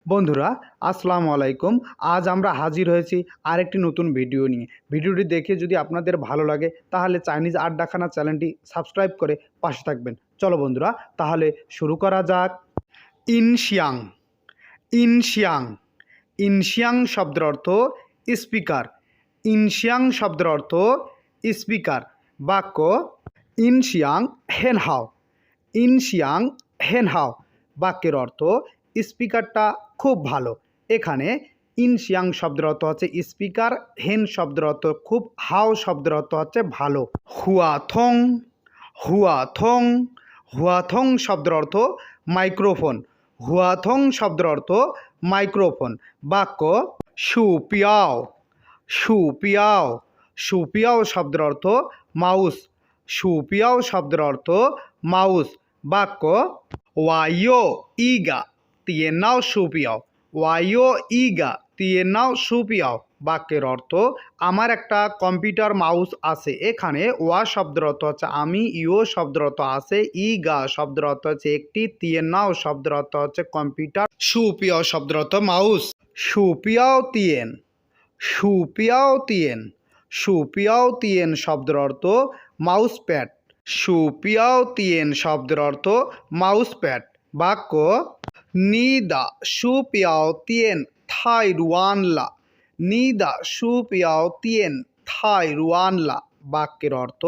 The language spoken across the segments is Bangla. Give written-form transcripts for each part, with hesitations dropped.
বন্ধুরা আসসালামু আলাইকুম। আজ আমরা হাজির হয়েছি আরেকটি নতুন ভিডিও নিয়ে। ভিডিওটি দেখে যদি আপনাদের ভালো লাগে তাহলে চাইনিজ আড্ডাখানা চ্যানেলটি সাবস্ক্রাইব করে পাশে থাকবেন। চলো বন্ধুরা তাহলে শুরু করা যাক। ইনশিয়াং। ইনশিয়াং। ইনশিয়াং শব্দের অর্থ স্পিকার। ইনশিয়াং শব্দের অর্থ স্পিকার। বাক্য ইনশিয়াং হেনহাও। ইনশিয়াং হেনহাও বাক্যের অর্থ স্পিকারটা খুব ভালো। এখানে ইনশিয়াং শব্দের অর্থ হচ্ছে স্পিকার, হেন শব্দের অর্থ খুব, হাও শব্দের অর্থ হচ্ছে ভালো। হুয়াথং। হুয়াথং। হুয়াথং শব্দের অর্থ মাইক্রোফোন। হুয়াথং শব্দের অর্থ মাইক্রোফোন। বাক্য সুপিয়াও। সুপিয়াও। সুপিয়াও শব্দের অর্থ মাউস। সুপিয়াও শব্দের অর্থ মাউস। বাক্য ওয়াইও ইগা তিয়েনাও সুপিয়াও। ওয়াইও ইগা তিয়েনাও সুপিয়াও বাক্যের অর্থ আমার একটা কম্পিউটার মাউস আছে। এখানে ওয়া শব্দের অর্থ হচ্ছে আমি, ইও শব্দের অর্থ আছে, ইগা শব্দের অর্থ হচ্ছে একটি, তিয়েনাও শব্দের অর্থ হচ্ছে কম্পিউটার, সুপিয়াও শব্দের অর্থ মাউস। সুপিয়াও তিয়েন। সুপিয়াও তিয়েন। সুপিয়াও তিয়েন শব্দের অর্থ মাউস প্যাড। সুপিয়াও তিয়েন শব্দের অর্থ মাউস প্যাড। বাক্য নিদা সুপিয়াও তিয়েন থাই রুয়ানলা। নিদা সুপিয়াও তিয়েন থাই রুয়ানলা বাক্যের অর্থ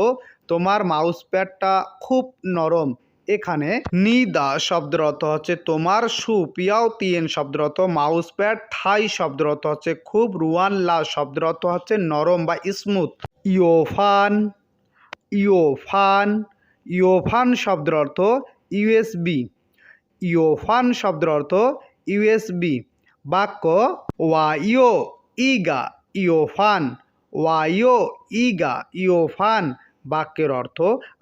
তোমার মাউস প্যাডটা খুব নরম। এখানে নিদা শব্দের অর্থ হচ্ছে তোমার, সুপিয়াও তিয়েন শব্দের অর্থ মাউস প্যাড, থাই শব্দের অর্থ হচ্ছে খুব, রুয়ানলা শব্দের অর্থ হচ্ছে নরম বা স্মুথ। ইয়োফান। ইয়োফান। ইয়োফান শব্দের অর্থ ইউএসবি। ইয়োফান শব্দের অর্থ ইউএসবি। বাক্য ওয়াইও ইগা ইয়োফান। ওয়াইও ইগা ইয়োফান বাক্যের অর্থ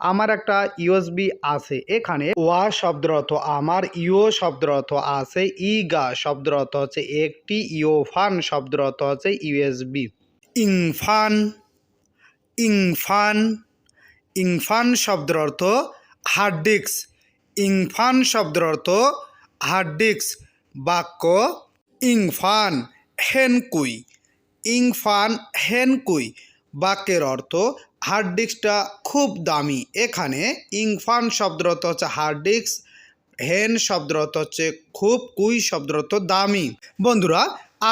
আমার একটা ইউএসবি আছে। এখানে ওয়া শব্দের অর্থ আমার, ইও শব্দের অর্থ আছে, ইগা শব্দের অর্থ হচ্ছে একটি, ইয়োফান শব্দের অর্থ হচ্ছে ইউএসবি। ইংফান। ইংফান। ইংফান শব্দের অর্থ হার্ড ডিস্ক। ইংফান শব্দের অর্থ হার্ড ডিস্ক। বাক্য ইংফান হেনকুই। ইংফান হেনকুই বাক্যের অর্থ হার্ড ডিস্কটা খুব দামি। এখানে ইংফান শব্দের অর্থ হচ্ছে হার্ড ডিস্ক, হেন শব্দের অর্থ হচ্ছে খুব, কুই শব্দের অর্থ দামি। বন্ধুরা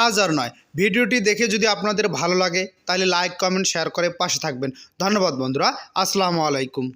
আজ আর নয়, ভিডিওটি দেখে যদি আপনাদের ভালো লাগে তাহলে লাইক, কমেন্ট, শেয়ার করে পাশে থাকবেন। ধন্যবাদ বন্ধুরা। আসসালামু আলাইকুম।